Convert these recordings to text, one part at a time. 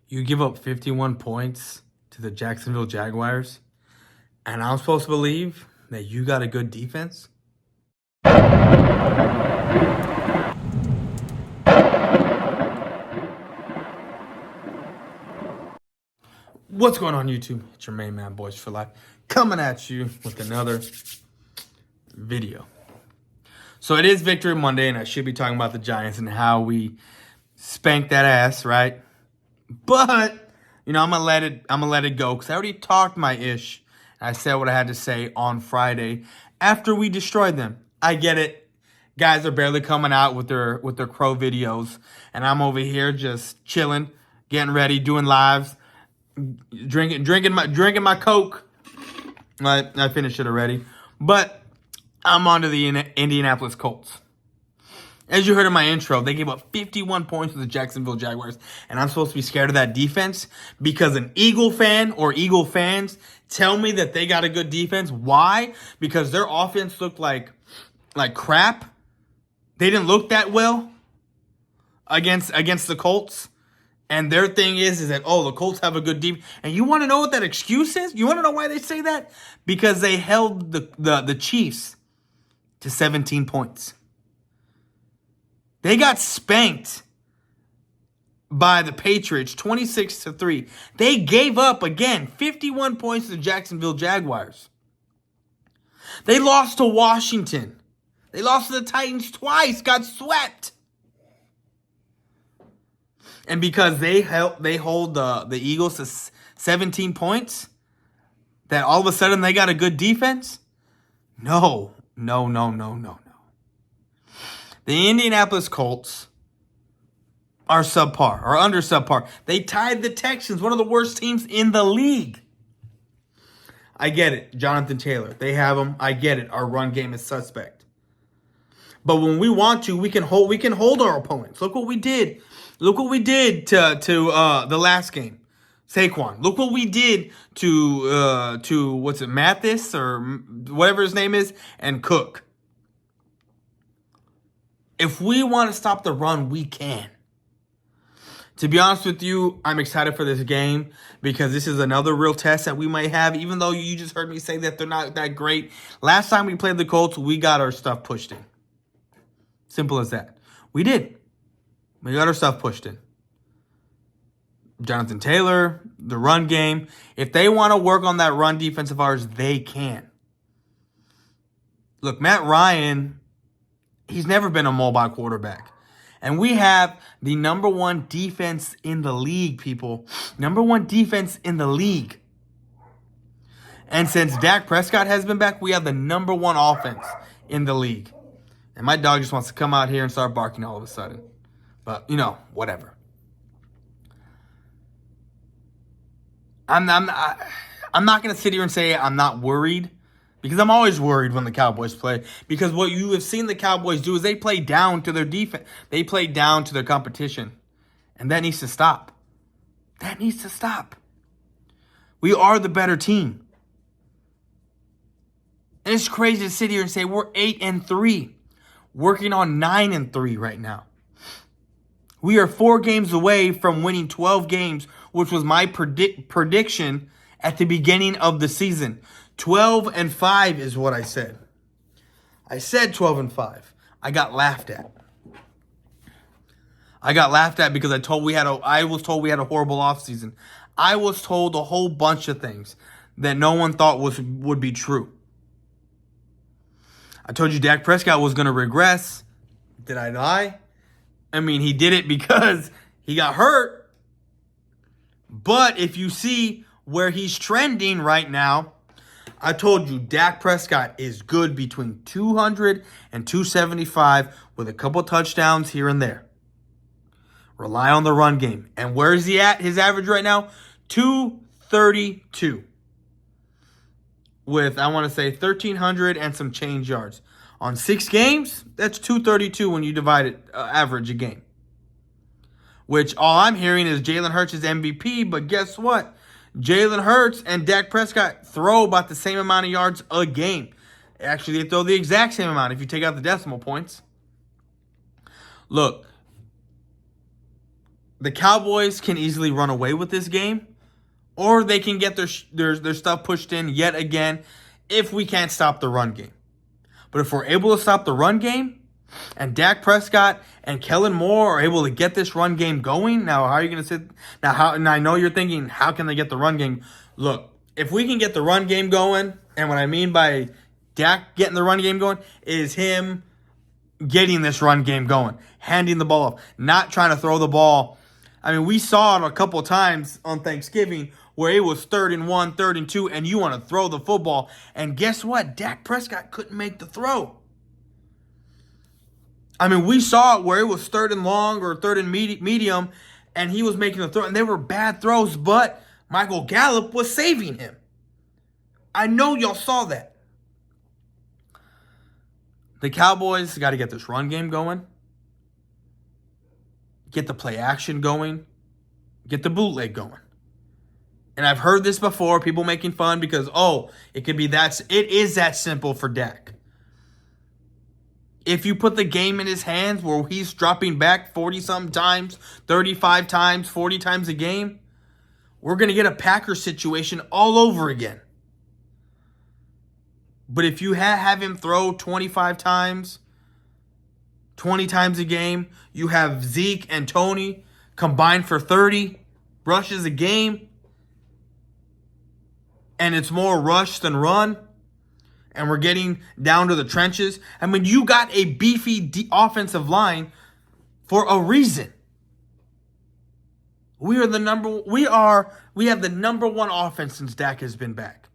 You give up 51 points to the Jacksonville Jaguars, and I'm supposed to believe that you got a good defense? What's going on, YouTube? It's your main man, Boys for Life, coming at you with another video. So it is Victory Monday, and I should be talking about the Giants and how we spanked that ass, right? But I'm gonna let it go because I already talked my ish. I said what I had to say on Friday after we destroyed them. I get it. Guys are barely coming out with their crow videos, and I'm over here just chilling, getting ready, doing lives, drinking my Coke. I finished it already, but I'm on to the Indianapolis Colts. As you heard in my intro, they gave up 51 points to the Jacksonville Jaguars, and I'm supposed to be scared of that defense because an Eagle fan or Eagle fans tell me that they got a good defense. Why? Because their offense looked like crap. They didn't look that well against the Colts. And their thing is that, the Colts have a good defense. And you want to know what that excuse is? You want to know why they say that? Because they held the Chiefs to 17 points. They got spanked by the Patriots 26-3. They gave up, again, 51 points to the Jacksonville Jaguars. They lost to Washington. They lost to the Titans twice, got swept. And because they hold the Eagles to 17 points, that all of a sudden they got a good defense? No. The Indianapolis Colts are subpar, or under subpar. They tied the Texans, one of the worst teams in the league. I get it, Jonathan Taylor. They have him. I get it. Our run game is suspect. But when we want to, we can hold our opponents. Look what we did. Look what we did to the last game. Saquon. Look what we did to what's it, Mathis or whatever his name is, and Cook. If we want to stop the run, we can. To be honest with you, I'm excited for this game because this is another real test that we might have, even though you just heard me say that they're not that great. Last time we played the Colts, we got our stuff pushed in. Simple as that. We did. We got our stuff pushed in. Jonathan Taylor, the run game. If they want to work on that run defense of ours, they can. Look, Matt Ryan, he's never been a mobile quarterback. And we have the number one defense in the league, people. Number one defense in the league. And since Dak Prescott has been back, we have the number one offense in the league. And my dog just wants to come out here and start barking all of a sudden. But, whatever. I'm not going to sit here and say I'm not worried. Because I'm always worried when the Cowboys play. Because what you have seen the Cowboys do is they play down to their defense. They play down to their competition. And that needs to stop. That needs to stop. We are the better team. And it's crazy to sit here and say we're 8-3. Working on 9-3 right now. We are 4 games away from winning 12 games, which was my prediction at the beginning of the season. 12-5 is what I said. I said 12-5. I got laughed at. I got laughed at because I was told we had a horrible offseason. I was told a whole bunch of things that no one thought would be true. I told you Dak Prescott was going to regress. Did I lie? I mean, he did it because he got hurt. But if you see where he's trending right now, I told you Dak Prescott is good between 200 and 275 with a couple touchdowns here and there. Rely on the run game. And where is he at? His average right now? 232. With, I want to say, 1,300 and some change yards. On 6 games, that's 232 when you divide it, average a game. Which all I'm hearing is Jalen Hurts is MVP, but guess what? Jalen Hurts and Dak Prescott throw about the same amount of yards a game. Actually, they throw the exact same amount if you take out the decimal points. Look, the Cowboys can easily run away with this game, or they can get their stuff pushed in yet again if we can't stop the run game. But if we're able to stop the run game, and Dak Prescott and Kellen Moore are able to get this run game going, now how are you going to sit? And I know you're thinking, how can they get the run game? Look, if we can get the run game going, and what I mean by Dak getting the run game going is him getting this run game going, handing the ball off, not trying to throw the ball. I mean, we saw it a couple times on Thanksgiving where it was 3rd and 1, 3rd and 2, and you want to throw the football. And guess what? Dak Prescott couldn't make the throw. I mean, we saw it where it was 3rd and long or 3rd and medium, and he was making the throw. And they were bad throws, but Michael Gallup was saving him. I know y'all saw that. The Cowboys got to get this run game going. Get the play action going. Get the bootleg going. And I've heard this before, people making fun because, it is that simple for Dak. If you put the game in his hands where he's dropping back 40-something times, 35 times, 40 times a game, we're going to get a Packers situation all over again. But if you have him throw 25 times, 20 times a game, you have Zeke and Tony combined for 30 rushes a game, and it's more rush than run, and we're getting down to the trenches. I mean, you got a beefy offensive line for a reason. We have the number one offense since Dak has been back.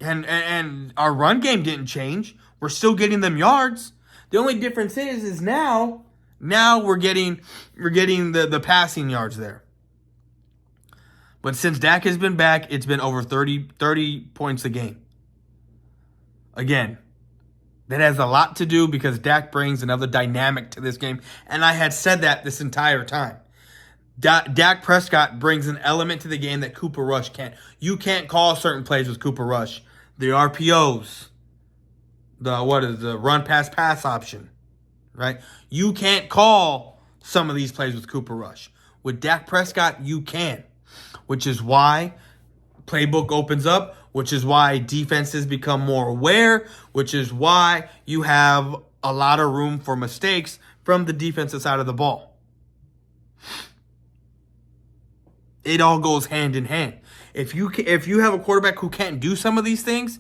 And our run game didn't change. We're still getting them yards. The only difference is now we're getting the passing yards there. But since Dak has been back, it's been over 30 points a game. Again, that has a lot to do because Dak brings another dynamic to this game. And I had said that this entire time. Dak Prescott brings an element to the game that Cooper Rush can't. You can't call certain plays with Cooper Rush. The RPOs. The run pass option. Right? You can't call some of these plays with Cooper Rush. With Dak Prescott, you can. Which is why playbook opens up, which is why defenses become more aware, which is why you have a lot of room for mistakes from the defensive side of the ball. It all goes hand in hand. If you have a quarterback who can't do some of these things,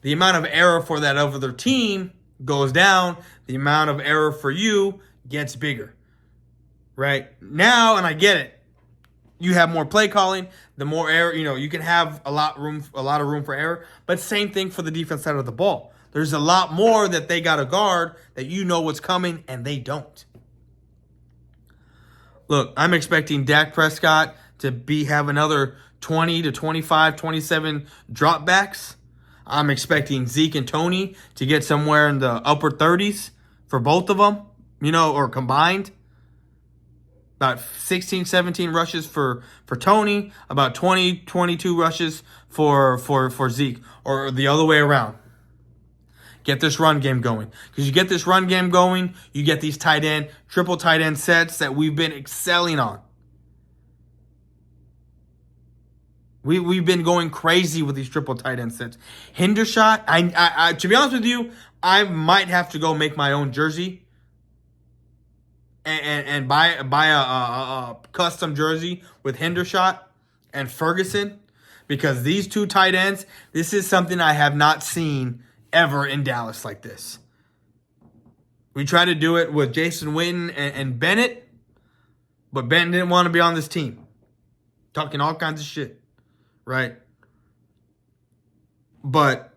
the amount of error for that other team goes down. The amount of error for you gets bigger. Right? Now, and I get it. You have more play calling, the more error, you can have a lot of room for error. But same thing for the defense side of the ball. There's a lot more that they got to guard that you know what's coming and they don't. Look, I'm expecting Dak Prescott to have another 20 to 25, 27 dropbacks. I'm expecting Zeke and Tony to get somewhere in the upper 30s for both of them, or combined. About 16, 17 rushes for Tony, about 20, 22 rushes for Zeke, or the other way around. Get this run game going. Because you get this run game going, you get these triple tight end sets that we've been excelling on. We've been going crazy with these triple tight end sets. Hendershot, I to be honest with you, I might have to go make my own jersey. And buy a custom jersey with Hendershot and Ferguson, because these two tight ends, this is something I have not seen ever in Dallas like this. We tried to do it with Jason Witten and Bennett, but Bennett didn't want to be on this team. Talking all kinds of shit, right? But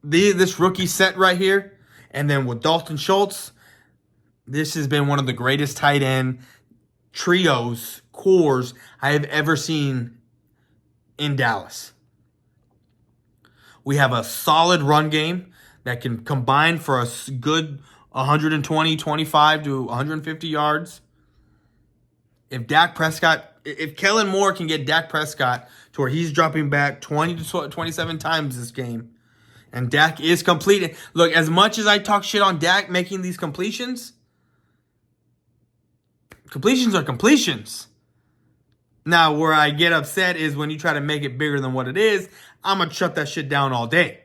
this rookie set right here, and then with Dalton Schultz, this has been one of the greatest tight end cores I have ever seen in Dallas. We have a solid run game that can combine for a good 120, 25 to 150 yards. If Kellen Moore can get Dak Prescott to where he's dropping back 20 to 27 times this game, and Dak is completing. Look, as much as I talk shit on Dak making these completions, Completions are completions. Now, where I get upset is when you try to make it bigger than what it is. I'm going to shut that shit down all day.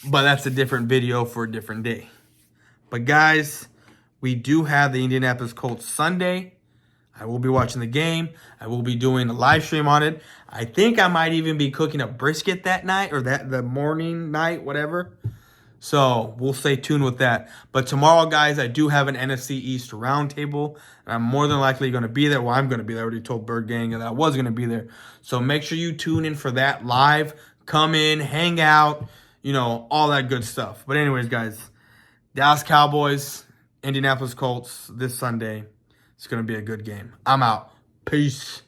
But that's a different video for a different day. But guys, we do have the Indianapolis Colts Sunday. I will be watching the game. I will be doing a live stream on it. I think I might even be cooking a brisket that night or the morning, night, whatever. So we'll stay tuned with that. But tomorrow, guys, I do have an NFC East roundtable. I'm more than likely going to be there. Well, I'm going to be there. I already told Bird Gang that I was going to be there. So make sure you tune in for that live. Come in, hang out, all that good stuff. But anyways, guys, Dallas Cowboys, Indianapolis Colts this Sunday. It's going to be a good game. I'm out. Peace.